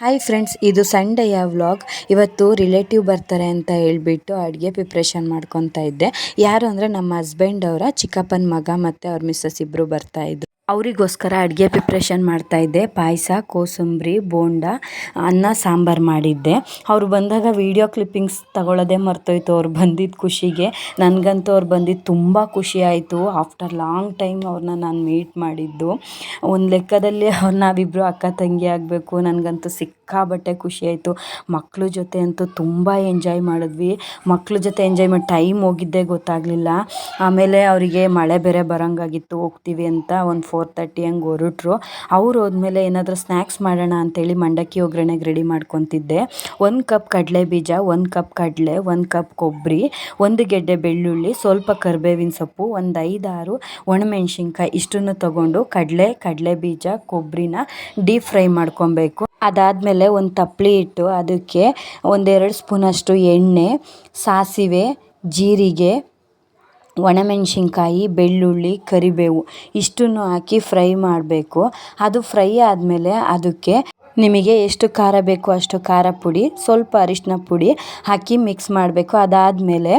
Hi friends, ಇದು ಸಂಡೆಯ vlog. ಇವತ್ತು relative ಬರ್ತಾರೆ ಅಂತ ಹೇಳ್ಬಿಟ್ಟು ಅಡುಗೆ ಪ್ರಿಪ್ರೇಷನ್ ಮಾಡ್ಕೊತಾ ಇದ್ದೆ. ಯಾರು ಅಂದರೆ ನಮ್ಮ ಹಸ್ಬೆಂಡ್ ಅವರ ಚಿಕ್ಕಪ್ಪನ ಮಗ ಮತ್ತು ಅವ್ರ ಮಿಸ್ಸಸ್ ಇಬ್ಬರು ಬರ್ತಾಯಿದ್ರು. ಅವರಿಗೋಸ್ಕರ ಅಡುಗೆ ಪ್ರಿಪ್ರೇಷನ್ ಮಾಡ್ತಾಯಿದ್ದೆ. ಪಾಯಸ, ಕೋಸಂಬರಿ, ಬೋಂಡ, ಅನ್ನ ಸಾಂಬಾರು ಮಾಡಿದ್ದೆ. ಅವ್ರು ಬಂದಾಗ ವೀಡಿಯೋ ಕ್ಲಿಪ್ಪಿಂಗ್ಸ್ ತಗೊಳ್ಳೋದೇ ಮರ್ತೋಯ್ತು. ಅವ್ರು ಬಂದಿದ್ದ ಖುಷಿಗೆ ನನಗಂತೂ ಅವ್ರು ಬಂದಿದ್ದು ತುಂಬ ಖುಷಿ ಆಯಿತು. ಆಫ್ಟರ್ ಲಾಂಗ್ ಟೈಮ್ ಅವ್ರನ್ನ ನಾನು ಮೀಟ್ ಮಾಡಿದ್ದು. ಒಂದು ಲೆಕ್ಕದಲ್ಲಿ ನಾವಿಬ್ಬರು ಅಕ್ಕ ತಂಗಿ ಆಗಬೇಕು. ನನಗಂತೂ ಸಿಕ್ಕಾಬಟ್ಟೆ ಖುಷಿ ಆಯಿತು. ಮಕ್ಕಳ ಜೊತೆ ಅಂತೂ ತುಂಬ ಎಂಜಾಯ್ ಮಾಡಿದ್ವಿ. ಮಕ್ಕಳ ಜೊತೆ ಎಂಜಾಯ್ ಮಾಡಿ ಟೈಮ್ ಹೋಗಿದ್ದೇ ಗೊತ್ತಾಗಲಿಲ್ಲ. ಆಮೇಲೆ ಅವರಿಗೆ ಮಳೆ ಬೇರೆ ಬರೋಂಗಾಗಿತ್ತು, ಹೋಗ್ತೀವಿ ಅಂತ ಒಂದು 4:30 ಹಂಗೆ ಹೊರಟ್ರು. ಅವ್ರು ಹೋದ್ಮೇಲೆ ಏನಾದರೂ ಸ್ನ್ಯಾಕ್ಸ್ ಮಾಡೋಣ ಅಂತೇಳಿ ಮಂಡಕ್ಕಿ ಒಗ್ಗರಣೆಗೆ ರೆಡಿ ಮಾಡ್ಕೊತಿದ್ದೆ. 1 ಕಪ್ ಕಡಲೆ ಬೀಜ, 1 ಕಪ್ ಕಡಲೆ, 1 ಕಪ್ ಕೊಬ್ಬರಿ, 1 ಗೆಡ್ಡೆ ಬೆಳ್ಳುಳ್ಳಿ, ಸ್ವಲ್ಪ ಕರಿಬೇವಿನ ಸೊಪ್ಪು, ಒಂದು 5-6 ಒಣಮೆಣ್ಸಿನ್ಕಾಯಿ ಇಷ್ಟನ್ನು ತೊಗೊಂಡು ಕಡಲೆ ಬೀಜ, ಕೊಬ್ಬರಿನ ಡೀಪ್ ಫ್ರೈ ಮಾಡ್ಕೊಬೇಕು. ಅದಾದಮೇಲೆ ಒಂದು ತಪ್ಪಲಿ ಇಟ್ಟು ಅದಕ್ಕೆ 1-2 ಸ್ಪೂನಷ್ಟು ಎಣ್ಣೆ, ಸಾಸಿವೆ, ಜೀರಿಗೆ, ಒಣಮೆಣ್ಸಿನ್ಕಾಯಿ, ಬೆಳ್ಳುಳ್ಳಿ, ಕರಿಬೇವು ಇಷ್ಟನ್ನು ಹಾಕಿ ಫ್ರೈ ಮಾಡಬೇಕು. ಅದು ಫ್ರೈ ಆದಮೇಲೆ ಅದಕ್ಕೆ ನಿಮಗೆ ಎಷ್ಟು ಖಾರ ಬೇಕು ಅಷ್ಟು ಖಾರ ಪುಡಿ, ಸ್ವಲ್ಪ ಅರಿಶಿನ ಪುಡಿ ಹಾಕಿ ಮಿಕ್ಸ್ ಮಾಡಬೇಕು. ಅದಾದಮೇಲೆ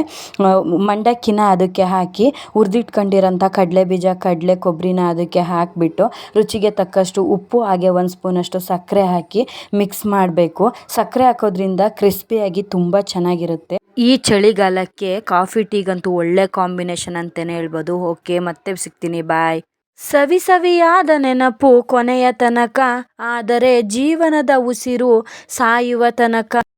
ಮಂಡಕ್ಕಿನ ಅದಕ್ಕೆ ಹಾಕಿ ಹುರಿದಿಟ್ಕೊಂಡಿರೋಂಥ ಕಡಲೆಬೀಜ, ಕಡಲೆ, ಕೊಬ್ಬರಿನ ಅದಕ್ಕೆ ಹಾಕಿಬಿಟ್ಟು ರುಚಿಗೆ ತಕ್ಕಷ್ಟು ಉಪ್ಪು ಹಾಗೆ 1 ಸ್ಪೂನಷ್ಟು ಸಕ್ಕರೆ ಹಾಕಿ ಮಿಕ್ಸ್ ಮಾಡಬೇಕು. ಸಕ್ಕರೆ ಹಾಕೋದ್ರಿಂದ ಕ್ರಿಸ್ಪಿಯಾಗಿ ತುಂಬ ಚೆನ್ನಾಗಿರುತ್ತೆ. ಈ ಚಳಿಗಾಲಕ್ಕೆ ಕಾಫಿ ಟೀಗಂತೂ ಒಳ್ಳೆ ಕಾಂಬಿನೇಷನ್ ಅಂತಲೇ ಹೇಳ್ಬೋದು. ಓಕೆ, ಮತ್ತೆ ಸಿಗ್ತೀನಿ, ಬಾಯ್. ಸವಿಯಾದ ನೆನಪು ಕೊನೆಯ ತನಕ, ಆದರೆ ಜೀವನದ ಉಸಿರು ಸಾಯುವ ತನಕ.